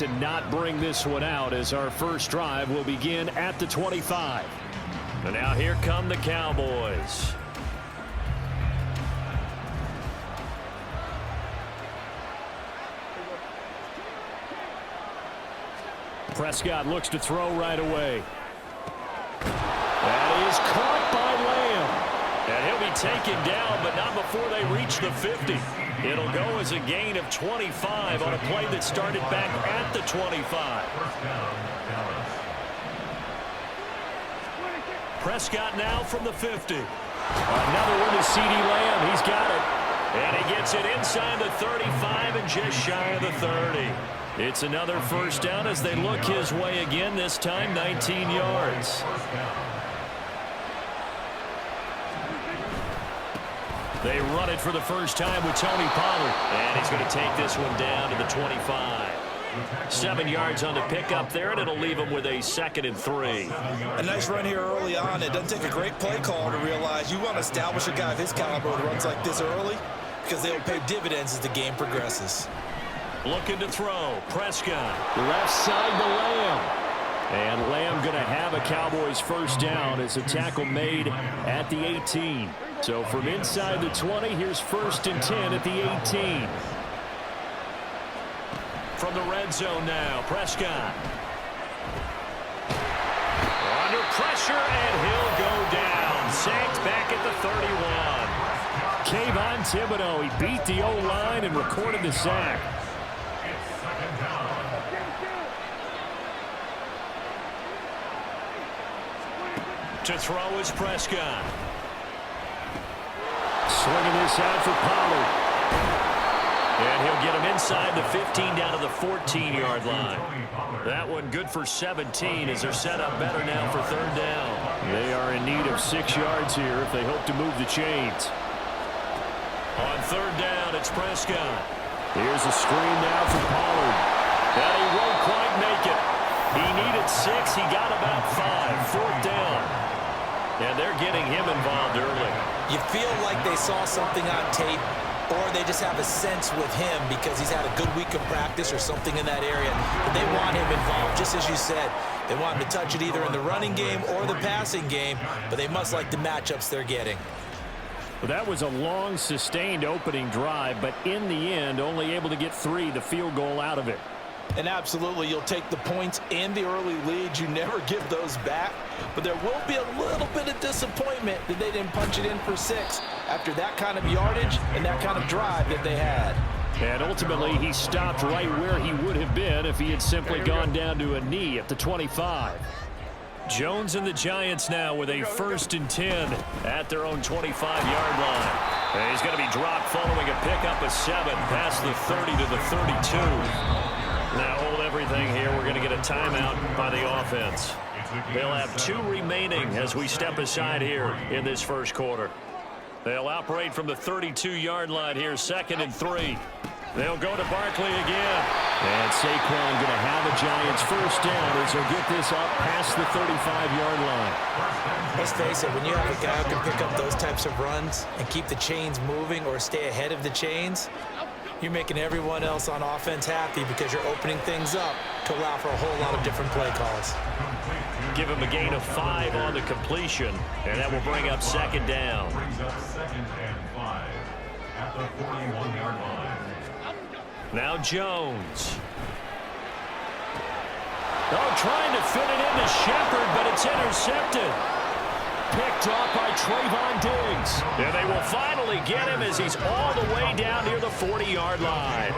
to not bring this one out, as our first drive will begin at the 25. And now here come the Cowboys. Prescott looks to throw right away. That is caught by Lamb. And he'll be taken down, but not before they reach the 50. It'll go as a gain of 25 on a play that started back at the 25. Prescott now from the 50. Another one to CeeDee Lamb. He's got it. And he gets it inside the 35 and just shy of the 30. It's another first down as they look his way again, this time 19 yards. They run it for the first time with Tony Pollard. And he's going to take this one down to the 25. 7 yards on the pickup there, and it'll leave him with a 2nd and 3. A nice run here early on. It doesn't take a great play call to realize you want to establish a guy of his caliber who runs like this early, because they'll pay dividends as the game progresses. Looking to throw. Prescott. Left side to Lamb. And Lamb going to have a Cowboys first down as a tackle made at the 18. So from inside the 20, here's 1st and 10 at the 18. From the red zone now, Prescott. Under pressure, and he'll go down. Sacked back at the 31. Kayvon Thibodeau, he beat the O-line and recorded the sack. To throw is Prescott. Swinging this out for Pollard. And he'll get him inside the 15 down to the 14-yard line. That one good for 17 as they're set up better now for 3rd down. They are in need of 6 yards here if they hope to move the chains. On 3rd down, it's Prescott. Here's a screen now for Pollard. And he won't quite make it. He needed 6. He got about 5. 4th down. And they're getting him involved early. You feel like they saw something on tape, or they just have a sense with him because he's had a good week of practice or something in that area. But they want him involved, just as you said. They want him to touch it either in the running game or the passing game, but they must like the matchups they're getting. Well, that was a long, sustained opening drive, but in the end, only able to get 3, the field goal out of it. And absolutely, you'll take the points and the early leads. You never give those back. But there will be a little bit of disappointment that they didn't punch it in for 6 after that kind of yardage and that kind of drive that they had. And ultimately, he stopped right where he would have been if he had simply gone down to a knee at the 25. Jones and the Giants now with a 1st and 10 at their own 25-yard line. And he's going to be dropped following a pickup of 7 past the 30 to the 32. Now hold everything here. We're going to get a timeout by the offense. They'll have 2 remaining as we step aside here in this first quarter. They'll operate from the 32-yard line here, 2nd and 3. They'll go to Barkley again. And Saquon going to have a Giants first down as they'll get this up past the 35-yard line. Let's face it, when you have a guy who can pick up those types of runs and keep the chains moving or stay ahead of the chains, you're making everyone else on offense happy because you're opening things up to allow for a whole lot of different play calls. Give him a gain of 5 on the completion, and that will bring up 2nd down. Now Jones. Oh, trying to fit it into Shepard, but it's intercepted. Picked off by Trayvon Diggs. And they will finally get him as he's all the way down near the 40-yard line.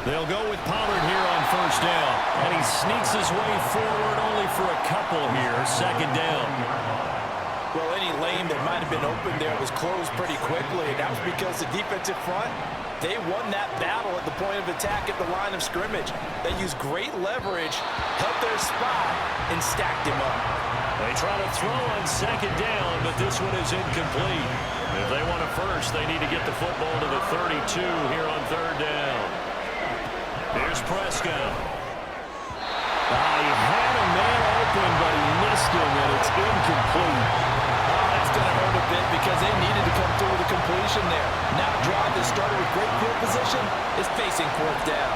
They'll go with Pollard here on first down. And he sneaks his way forward only for a couple here. 2nd down. Well, any lane that might have been open there was closed pretty quickly, and that was because the defensive front, they won that battle at the point of attack at the line of scrimmage. They used great leverage, held their spot, and stacked him up. They try to throw on 2nd down, but this one is incomplete. If they want a first, they need to get the football to the 32 here on 3rd down. Here's Prescott. He had a man open, but he missed him, and it's incomplete. That's going to hurt a bit because they needed to come through with a completion there. Now a drive that started with great field position is facing fourth down.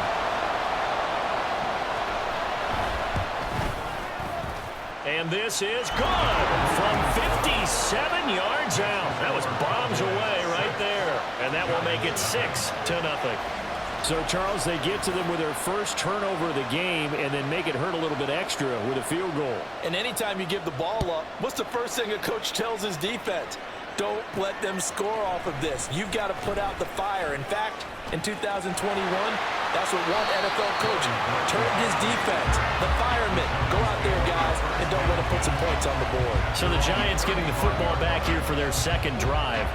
And this is good from 57 yards out. That was bombs away right there. And that will make it 6-0. So, Charles, they get to them with their first turnover of the game and then make it hurt a little bit extra with a field goal. And anytime you give the ball up, what's the first thing a coach tells his defense? Don't let them score off of this. You've got to put out the fire. In fact, in 2021, that's what one NFL coach told his defense. The firemen, go out there, guys, and don't let them put some points on the board. So the Giants getting the football back here for their second drive.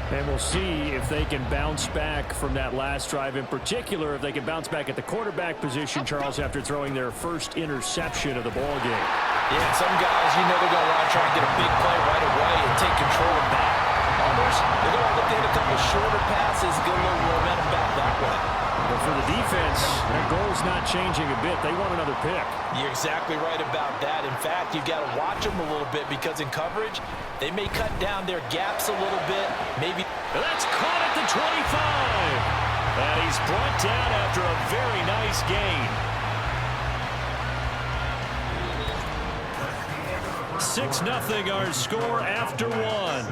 And we'll see if they can bounce back from that last drive. In particular, if they can bounce back at the quarterback position, Charles, after throwing their first interception of the ball game. Yeah, some guys, you know they're going to want to try and get a big play right away and take control of that. Others, they're going to look to hit a couple of shorter passes, get a little momentum back that way. But for the defense, their goal's not changing a bit. They want another pick. You're exactly right about that. In fact, you've got to watch them a little bit because in coverage, they may cut down their gaps a little bit. Maybe. And that's caught at the 25. And he's brought down after a very nice gain. 6-0 our score after one.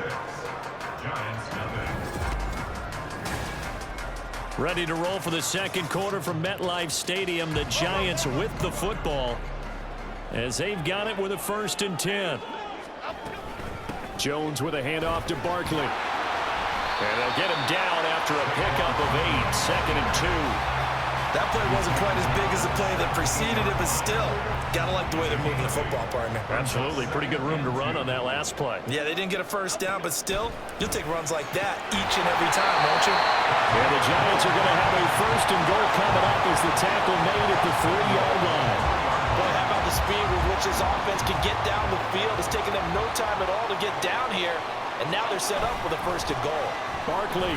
Ready to roll for the second quarter from MetLife Stadium. The Giants with the football as they've got it with a 1st and 10. Jones with a handoff to Barkley. And they'll get him down after a pickup of 8, 2nd and 2. That play wasn't quite as big as the play that preceded it, but still, gotta like the way they're moving the football, partner. Absolutely. Pretty good room to run on that last play. Yeah, they didn't get a first down, but still, you'll take runs like that each and every time, won't you? And the Giants are going to have a 1st and goal coming up as the tackle made at the 3-yard line. Boy, how about the speed with which this offense can get down the field? It's taken them no time at all to get down here, and now they're set up with a 1st and goal. Barkley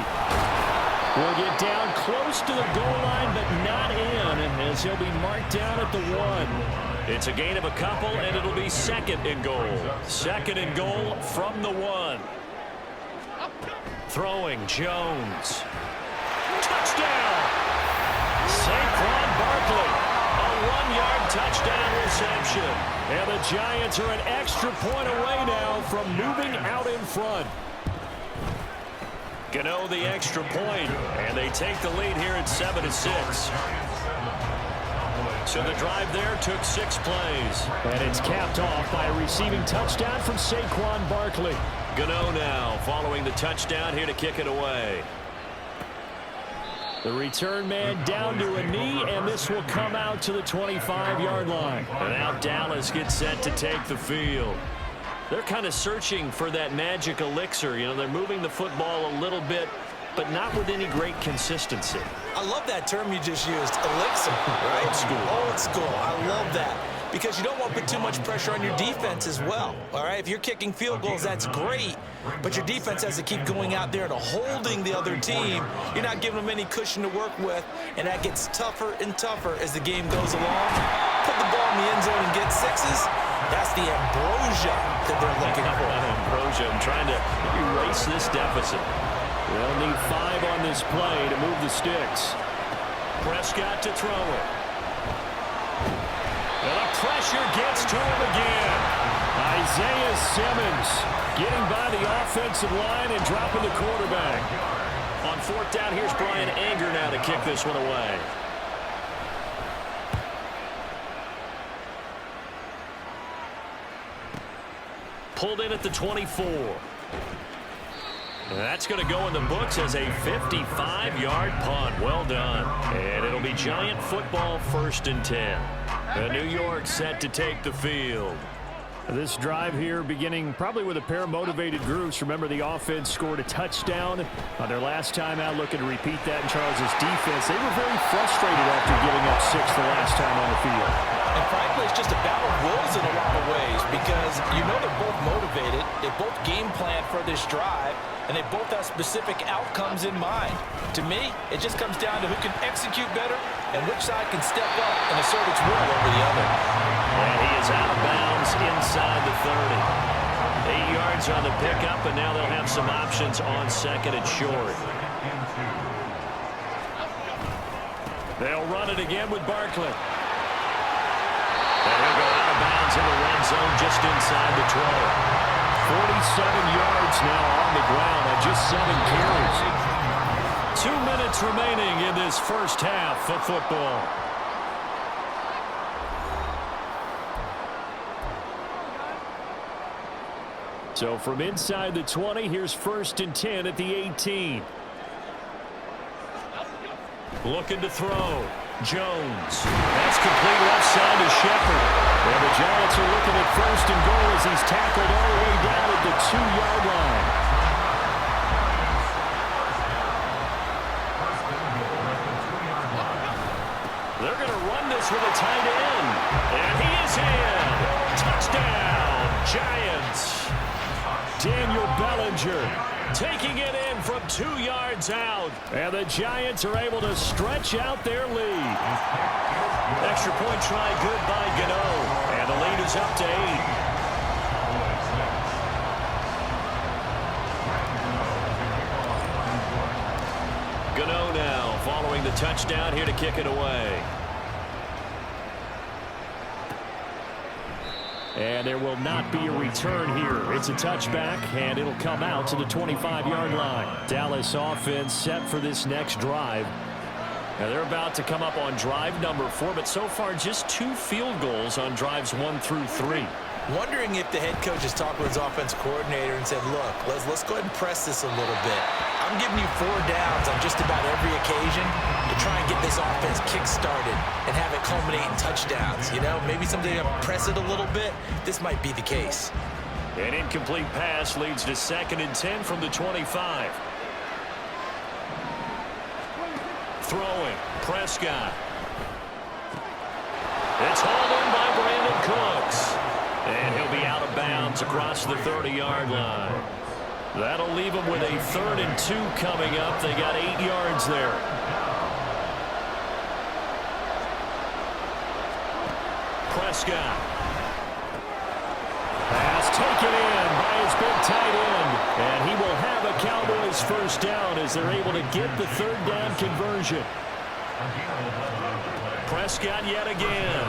will get down close to the goal line, but not in, as he'll be marked down at the 1. It's a gain of a couple, and it'll be 2nd and goal. 2nd and goal from the 1. Throwing, Jones. Touchdown! Saquon Barkley. A 1-yard touchdown reception. And the Giants are an extra point away now from moving out in front. Gano the extra point, and they take the lead here at 7-6. So the drive there took 6 plays. And it's capped off by a receiving touchdown from Saquon Barkley. Gano now following the touchdown here to kick it away. The return man down to a knee, and this will come out to the 25-yard line. And now Dallas gets set to take the field. They're kind of searching for that magic elixir. You know, they're moving the football a little bit, but not with any great consistency. I love that term you just used, elixir. Right? Old school. Old school. I love that. Because you don't want to put too much pressure on your defense as well. All right? If you're kicking field goals, that's great. But your defense has to keep going out there and holding the other team. You're not giving them any cushion to work with, and that gets tougher and tougher as the game goes along. Put the ball in the end zone and get 6s. That's the ambrosia that they're looking for. Ambrosia, I'm trying to erase this deficit. They'll need 5 on this play to move the sticks. Prescott to throw it. And the pressure gets to him again. Isaiah Simmons getting by the offensive line and dropping the quarterback. On 4th down, here's Brian Anger now to kick this one away. Pulled in at the 24. And that's going to go in the books as a 55-yard punt. Well done. And it'll be Giant football 1st and 10. And New York set to take the field. This drive here beginning probably with a pair of motivated groups. Remember, the offense scored a touchdown on their last time out, looking to repeat that in Charles's defense. They were very frustrated after giving up 6 the last time on the field. And frankly, it's just a battle of wills in a lot of ways because you know they're both motivated. They both game plan for this drive, and they both have specific outcomes in mind. To me, it just comes down to who can execute better and which side can step up and assert its will over the other. And he is out of bounds inside the 30. 8 yards on the pickup, and now they'll have some options on second and short. They'll run it again with Barkley. And he'll go out of bounds in the red zone just inside the 12. 47 yards now on the ground on just 7 carries. 2 minutes remaining in this first half of football. So from inside the 20, here's 1st and 10 at the 18. Looking to throw. Jones. That's complete left side to Shepard. And the Giants are looking at 1st and goal as he's tackled all the way down at the 2-yard line. They're going to run this with a tight end. And he is in. Touchdown, Giants. Daniel Bellinger taking it in from 2 yards out. And the Giants are able to stretch out their lead. Extra point try good by Gano. And the lead is up to 8. Gano now following the touchdown here to kick it away. And there will not be a return here. It's a touchback, and it'll come out to the 25-yard line. Dallas offense set for this next drive. Now they're about to come up on drive number 4, but so far just 2 field goals on drives 1 through 3. Wondering if the head coach has talked with his offense coordinator and said, look, let's go ahead and press this a little bit. I'm giving you 4 downs on just about every occasion to try and get this offense kick-started and have it culminate in touchdowns. You know, maybe someday to press it a little bit. This might be the case. An incomplete pass leads to 2nd and 10 from the 25. Throwing, Prescott. It's hauled in by Brandon Cooks. And he'll be out of bounds across the 30-yard line. That'll leave them with a 3rd and 2 coming up. They got 8 yards there. Prescott. Pass taken in by his big tight end. And he will have a Cowboys 1st down as they're able to get the 3rd down conversion. Prescott yet again.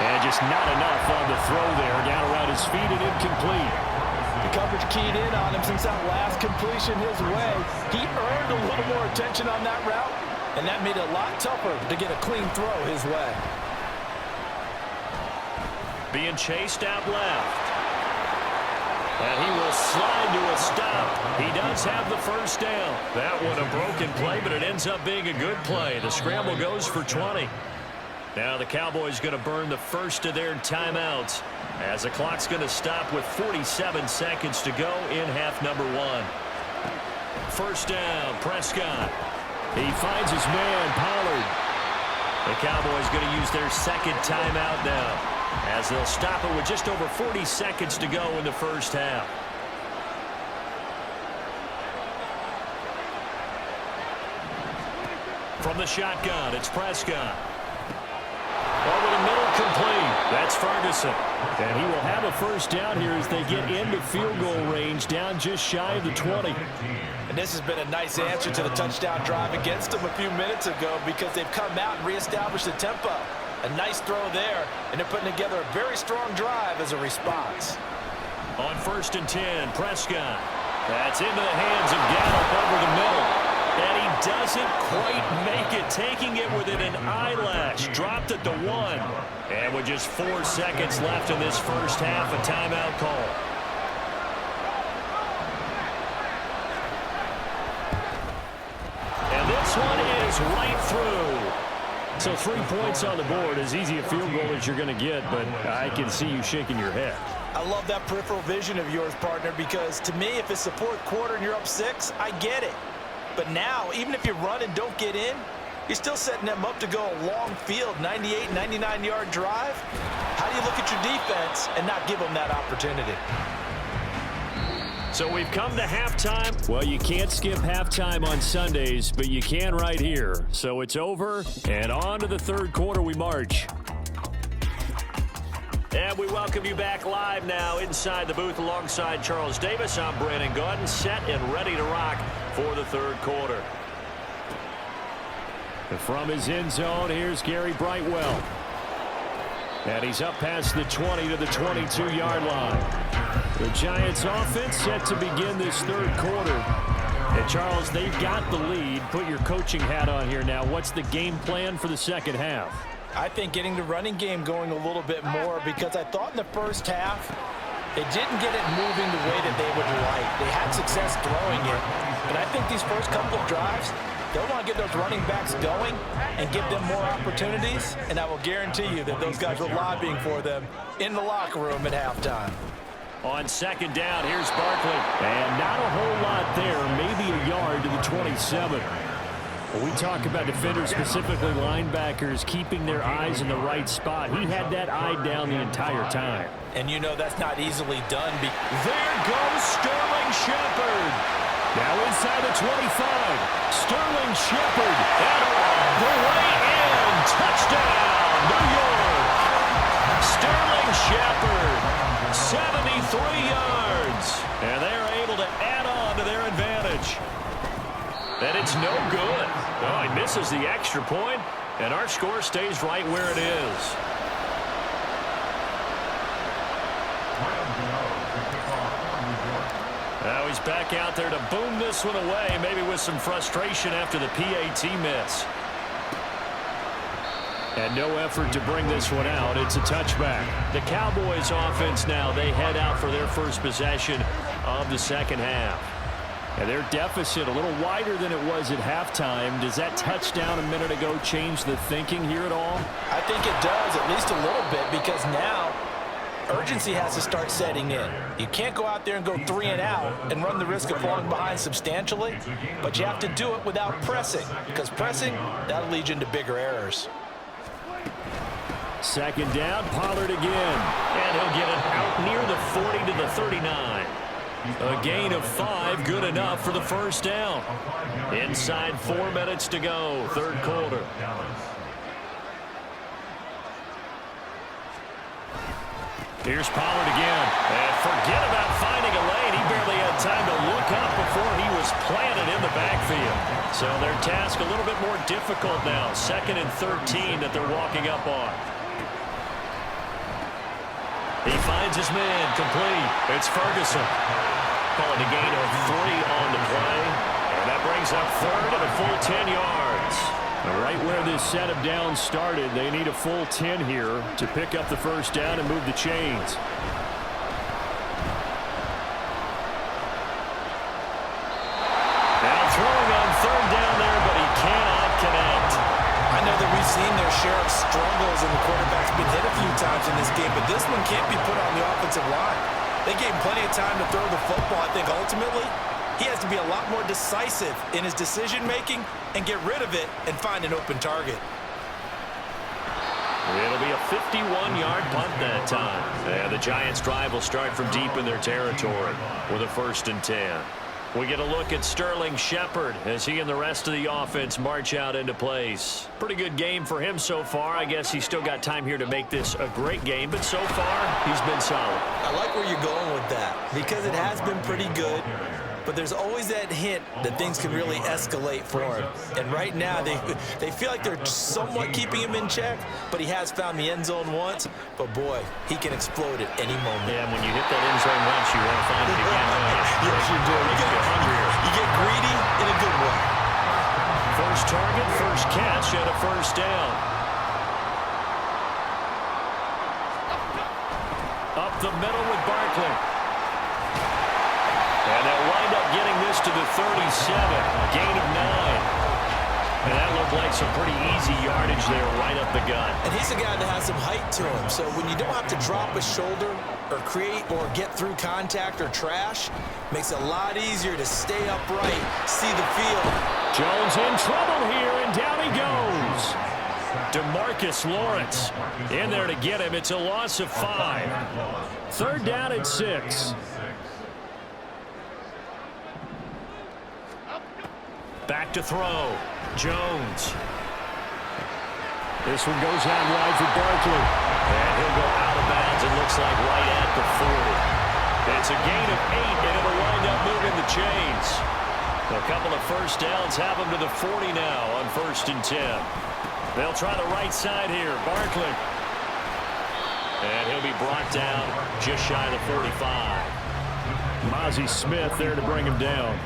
And just not enough on the throw there. Down around his feet and incomplete. The coverage keyed in on him since that last completion his way. He earned a little more attention on that route, and that made it a lot tougher to get a clean throw his way. Being chased out left. And he will slide to a stop. He does have the 1st down. That one a broken play, but it ends up being a good play. The scramble goes for 20. Now the Cowboys going to burn the first of their timeouts as the clock's going to stop with 47 seconds to go in half number 1. 1st down, Prescott. He finds his man, Pollard. The Cowboys going to use their 2nd timeout now as they'll stop it with just over 40 seconds to go in the first half. From the shotgun, it's Prescott. Over the middle, complete. That's Ferguson. And he will have a 1st down here as they get into field goal range, down just shy of the 20. And this has been a nice answer to the touchdown drive against them a few minutes ago because they've come out and reestablished the tempo. A nice throw there, and they're putting together a very strong drive as a response. On 1st and 10, Prescott. That's into the hands of Gallup over the middle. And he doesn't quite make it, taking it within an eyelash. Dropped at the 1. And with just 4 seconds left in this first half, a timeout call. And this one is right through. So 3 points on the board, as easy a field goal as you're going to get, but I can see you shaking your head. I love that peripheral vision of yours, partner, because to me, if it's the 4th quarter and you're up 6, I get it. But now, even if you run and don't get in, you're still setting them up to go a long field, 98, 99-yard drive. How do you look at your defense and not give them that opportunity? So we've come to halftime. Well, you can't skip halftime on Sundays, but you can right here. So it's over, and on to the 3rd quarter we march. And we welcome you back live now inside the booth alongside Charles Davis. I'm Brandon Gaudin, set and ready to rock for the third quarter. From his end zone, here's Gary Brightwell. And he's up past the 20 to the 22-yard line. The Giants offense set to begin this third quarter. And Charles, they've got the lead. Put your coaching hat on here now. What's the game plan for the second half? I think getting the running game going a little bit more, because I thought in the first half they didn't get it moving the way that they would like. They had success throwing it, but I think these first couple of drives, they'll want to get those running backs going and give them more opportunities, and I will guarantee you that those guys were lobbying for them in the locker room at halftime. On second down, here's Barkley. And not a whole lot there, maybe a yard to the 27. When we talk about defenders, specifically linebackers, keeping their eyes in the right spot, he had that eye down the entire time. And you know that's not easily done. There goes Sterling Shepard. Now inside the 25. Sterling Shepard. And the way in. Touchdown, New York. Sterling Shepard, 73 yards. And they're able to add on to their advantage. And it's no good. Oh, he misses the extra point, and our score stays right where it is. Now he's back out there to boom this one away, maybe with some frustration after the PAT miss. And no effort to bring this one out. It's a touchback. The Cowboys offense now, they head out for their first possession of the second half. And their deficit a little wider than it was at halftime. Does that touchdown a minute ago change the thinking here at all? I think it does, at least a little bit, because now urgency has to start setting in. You can't go out there and go 3 and out and run the risk of falling behind substantially, but you have to do it without pressing, because pressing, that'll lead you into bigger errors. Second down, Pollard again. And he'll get it out near the 40 to the 39. A gain of 5, good enough for the first down. Inside 4 minutes to go, third quarter. Here's Pollard again. And forget about finding a lane. He barely had time to look up before he was planted in the backfield. So their task a little bit more difficult now. 2nd and 13 that they're walking up on. He finds his man, complete. It's Ferguson. Calling a gain of 3 on the play. And that brings up third and a full 10 yards. Right where this set of downs started, they need a full 10 here to pick up the first down and move the chains. Now throwing on third down there, but he cannot connect. I know that we've seen their share of struggles, and the quarterback's been hit a few times in this game, but this one can't be put on the offensive line. They gave him plenty of time to throw the football. I think ultimately he has to be a lot more decisive in his decision-making and get rid of it and find an open target. It'll be a 51-yard punt that time. And the Giants' drive will start from deep in their territory with a 1st and 10. We get a look at Sterling Shepard as he and the rest of the offense march out into place. Pretty good game for him so far. I guess he's still got time here to make this a great game, but so far he's been solid. I like where you're going with that because it has been pretty good. But there's always that hint that things can really escalate for him. And right now, they feel like they're somewhat keeping him in check, but he has found the end zone once. But, boy, he can explode at any moment. Yeah, when you hit that end zone once, you want to find it again. Yes, you do. You get greedy in a good way. First target, first catch, and a first down. Up the middle with Barkley. And they'll wind up getting this to the 37, a gain of 9. And that looked like some pretty easy yardage there right up the gut. And he's a guy that has some height to him, so when you don't have to drop a shoulder or create or get through contact or trash, makes it a lot easier to stay upright, see the field. Jones in trouble here, and down he goes. DeMarcus Lawrence in there to get him. It's a loss of 5. Third down at 6. Back to throw. Jones. This one goes out wide for Barkley. And he'll go out of bounds It looks like right at the 40. It's a gain of 8, and it'll wind up moving the chains. A couple of first downs have them to the 40 now on 1st and 10. They'll try the right side here. Barkley. And he'll be brought down just shy of the 45. Mozzie Smith there to bring him down.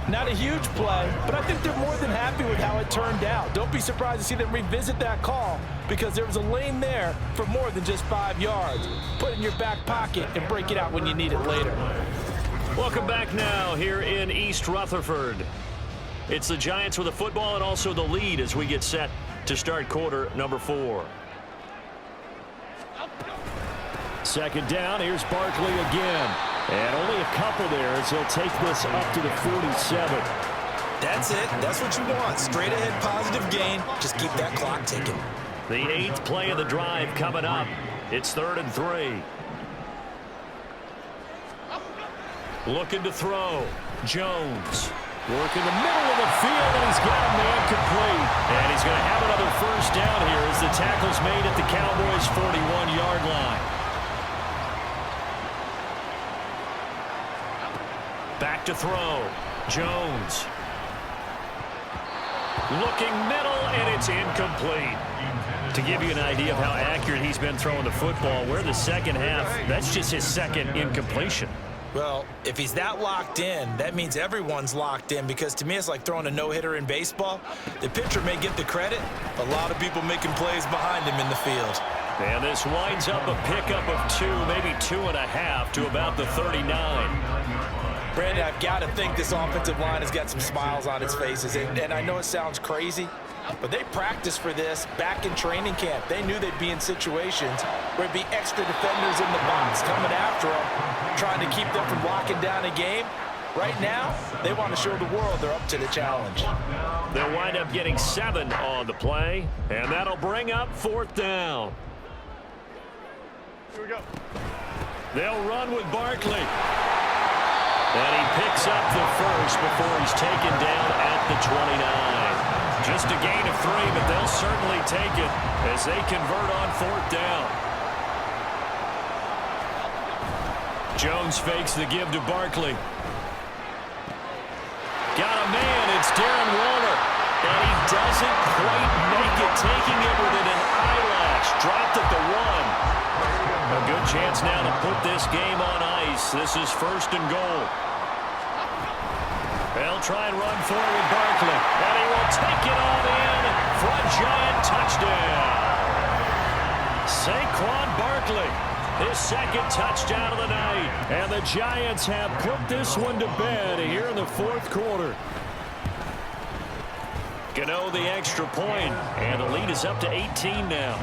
Not a huge play, but I think they're more than happy with how it turned out. Don't be surprised to see them revisit that call because there was a lane there for more than just 5 yards. Put it in your back pocket and break it out when you need it later. Welcome back now here in East Rutherford. It's the Giants with the football and also the lead as we get set to start quarter number 4. Second down, here's Barkley again. And only a couple there as he'll take this up to the 47. That's it. That's what you want. Straight ahead positive gain. Just keep that clock ticking. The 8th play of the drive coming up. It's 3rd and 3. Looking to throw. Jones. Working the middle of the field, and he's got a man complete. And he's going to have another first down here as the tackle's made at the Cowboys' 41-yard line. Back to throw. Jones. Looking middle, and it's incomplete. To give you an idea of how accurate he's been throwing the football, we're the second half. That's just his second incompletion. Well, if he's that locked in, that means everyone's locked in because to me it's like throwing a no-hitter in baseball. The pitcher may get the credit. A lot of people making plays behind him in the field. And this winds up a pickup of 2, maybe 2.5 to about the 39. Brandon, I've got to think this offensive line has got some smiles on its faces. And I know it sounds crazy, but they practiced for this back in training camp. They knew they'd be in situations where it'd be extra defenders in the box coming after them, trying to keep them from locking down a game. Right now, they want to show the world they're up to the challenge. They'll wind up getting 7 on the play, and that'll bring up 4th down. Here we go. They'll run with Barkley. And he picks up the first before he's taken down at the 29. Just a gain of 3, but they'll certainly take it as they convert on 4th down. Jones fakes the give to Barkley. Got a man, it's Darren Waller. And he doesn't quite make it, taking it within an eyelash. Dropped at the 1. A good chance now to put this game on ice. This is 1st and goal. They'll try and run forward with Barkley. And he will take it on in for a Giant touchdown. Saquon Barkley, his 2nd touchdown of the night. And the Giants have put this one to bed here in the 4th quarter. Gano the extra point, and the lead is up to 18 now.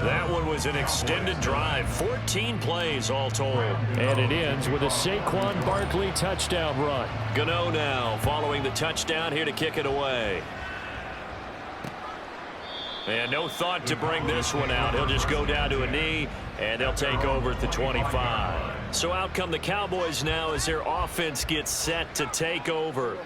That one was an extended drive, 14 plays all told. And it ends with a Saquon Barkley touchdown run. Gano now following the touchdown here to kick it away. And no thought to bring this one out. He'll just go down to a knee, and they'll take over at the 25. So out come the Cowboys now as their offense gets set to take over.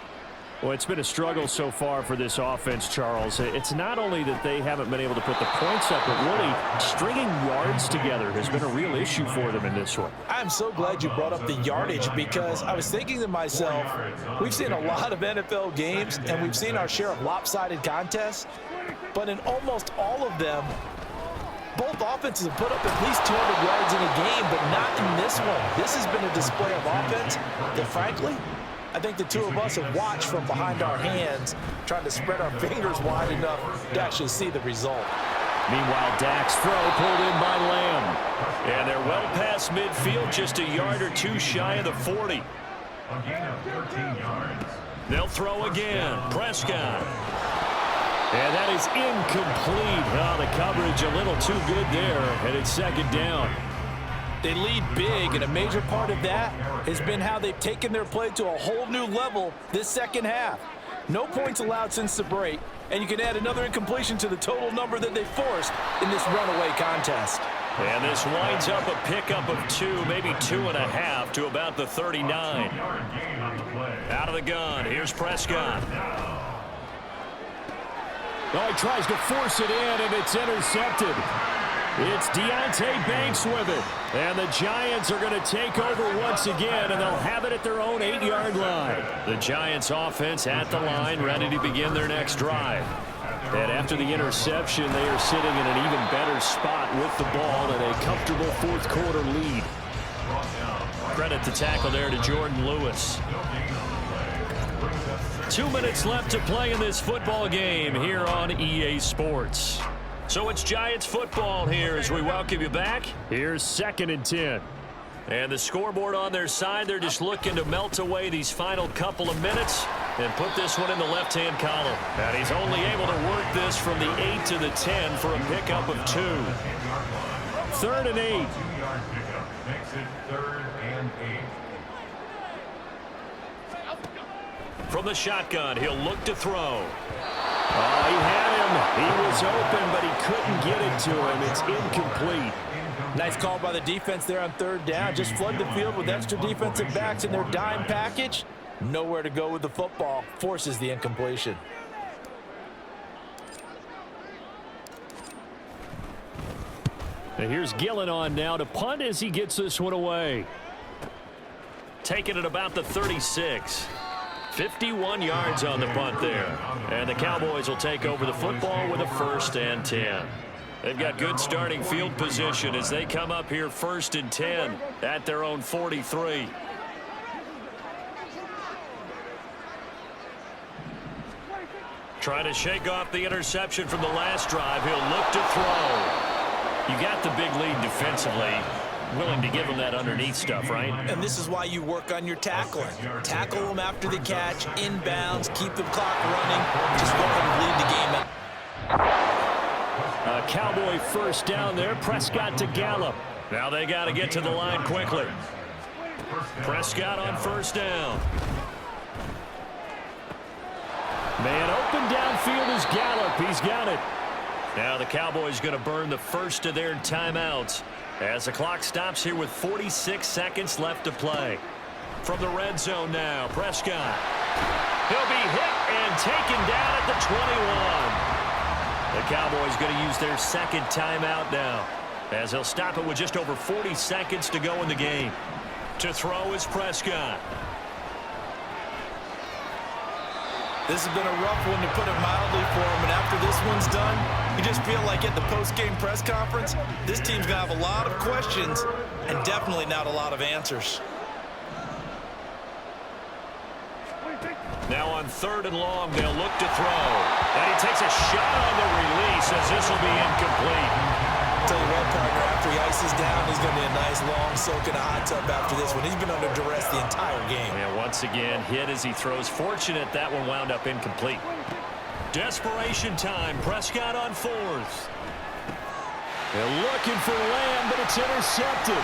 Well, it's been a struggle so far for this offense, Charles. It's not only that they haven't been able to put the points up, but really stringing yards together has been a real issue for them in this one. I'm so glad you brought up the yardage because I was thinking to myself, we've seen a lot of NFL games and we've seen our share of lopsided contests, but in almost all of them, both offenses have put up at least 200 yards in a game, but not in this one. This has been a display of offense that, frankly, I think the two of us have watched from behind our hands, trying to spread our fingers wide enough to actually see the result. Meanwhile, Dak's throw pulled in by Lamb. And they're well past midfield, just a yard or 2 shy of the 40. They'll throw again. Prescott. And that is incomplete. Oh, the coverage a little too good there, and it's 2nd down. They lead big, and a major part of that has been how they've taken their play to a whole new level this 2nd half. No points allowed since the break, and you can add another incompletion to the total number that they forced in this runaway contest. And this winds up a pickup of 2, maybe 2.5 to about the 39. Out of the gun, here's Prescott. Oh, he tries to force it in, and it's intercepted. It's Deontay Banks with it. And the Giants are going to take over once again, and they'll have it at their own 8-yard line. The Giants offense at the line, ready to begin their next drive. And after the interception, they are sitting in an even better spot with the ball and a comfortable fourth-quarter lead. Credit the tackle there to Jordan Lewis. 2 minutes left to play in this football game here on EA Sports. So it's Giants football here as we welcome you back. Here's 2nd and 10. And the scoreboard on their side, they're just looking to melt away these final couple of minutes and put this one in the left-hand column. And he's only able to work this from the 8 to the 10 for a pickup of 2. 3rd and 8. From the shotgun, he'll look to throw. Oh, he had him. He was open, but he couldn't get it to him. It's incomplete. Nice call by the defense there on 3rd down. Just flood the field with extra defensive backs in their dime package. Nowhere to go with the football. Forces the incompletion. And here's Gillen on now to punt as he gets this one away. Taking it about the 36. 51 yards on the punt there. And the Cowboys will take over the football with a 1st and 10. They've got good starting field position as they come up here 1st and 10 at their own 43. Trying to shake off the interception from the last drive. He'll look to throw. You got the big lead defensively. Willing to give them that underneath stuff, right? And this is why you work on your tackling. Tackle them after the catch, inbounds, keep the clock running. Just go ahead and bleed the game out. A Cowboy 1st down there. Prescott to Gallup. Now they got to get to the line quickly. Prescott on 1st down. Man open downfield is Gallup. He's got it. Now the Cowboys going to burn the first of their timeouts as the clock stops here with 46 seconds left to play. From the red zone now, Prescott. He'll be hit and taken down at the 21. The Cowboys going to use their 2nd timeout now as he'll stop it with just over 40 seconds to go in the game. To throw is Prescott. This has been a rough one, to put it mildly, for him. And after this one's done, you just feel like at the post-game press conference, this team's going to have a lot of questions and definitely not a lot of answers. Now on 3rd and long, they'll look to throw. And he takes a shot on the release as this will be incomplete. Tell you what, partner, after he ices down, he's going to be a nice long soak in a hot tub after this one. He's been under duress the entire game. And once again, hit as he throws. Fortunate that one wound up incomplete. Desperation time. Prescott on 4th. They're looking for Lamb, but it's intercepted.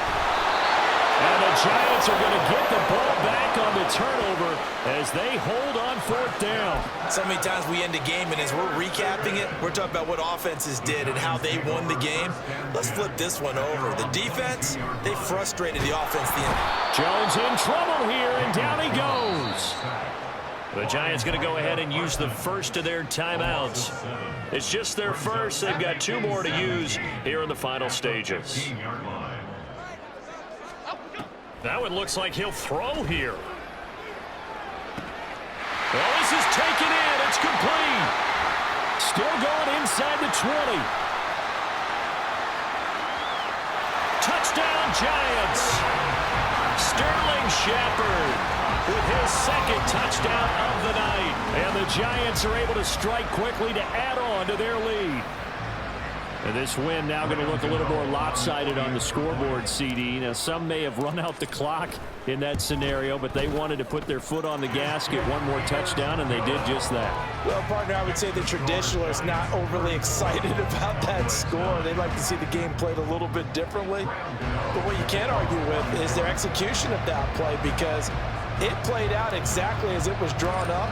And the Giants are going to get the ball back on the turnover as they hold on 4th down. So many times we end a game, and as we're recapping it, we're talking about what offenses did and how they won the game. Let's flip this one over. The defense, they frustrated the offense. Jones in trouble here, and down he goes. The Giants going to go ahead and use the first of their timeouts. It's just their first. They've got 2 more to use here in the final stages. Now it looks like he'll throw here. Well, this is taken in. It's complete. Still going inside the 20. Touchdown, Giants. Sterling Shepard with his 2nd touchdown of the night. And the Giants are able to strike quickly to add on to their lead. And this win now going to look a little more lopsided on the scoreboard, CD. Now, some may have run out the clock in that scenario, but they wanted to put their foot on the gas, get one more touchdown, and they did just that. Well, partner, I would say the traditionalists not overly excited about that score. They'd like to see the game played a little bit differently. But what you can't argue with is their execution of that play, because it played out exactly as it was drawn up.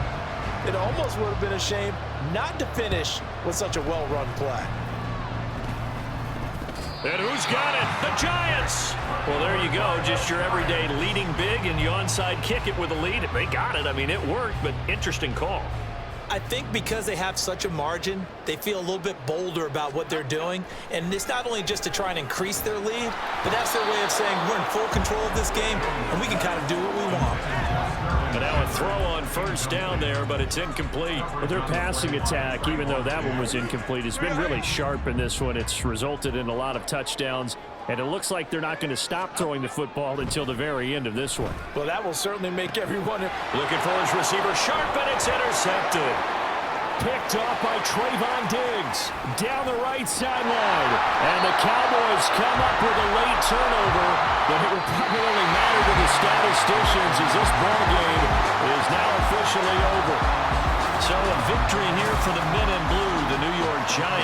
It almost would have been a shame not to finish with such a well-run play. And who's got it? The Giants! Well, there you go. Just your everyday leading big, and you onside kick it with a lead. They got it. I mean, it worked, but interesting call. I think because they have such a margin, they feel a little bit bolder about what they're doing. And it's not only just to try and increase their lead, but that's their way of saying we're in full control of this game, and we can kind of do what we want. But now a throw on first down there, but it's incomplete. But their passing attack, even though that one was incomplete, has been really sharp in this one. It's resulted in a lot of touchdowns, and it looks like they're not going to stop throwing the football until the very end of this one. Well, that will certainly make everyone... Looking for his receiver, sharp, and it's intercepted. Picked off by Trayvon Diggs down the right sideline. And the Cowboys come up with a late turnover, but it will probably only matter to the statisticians as this ball game is now officially over. So a victory here for the men in blue, the New York Giants.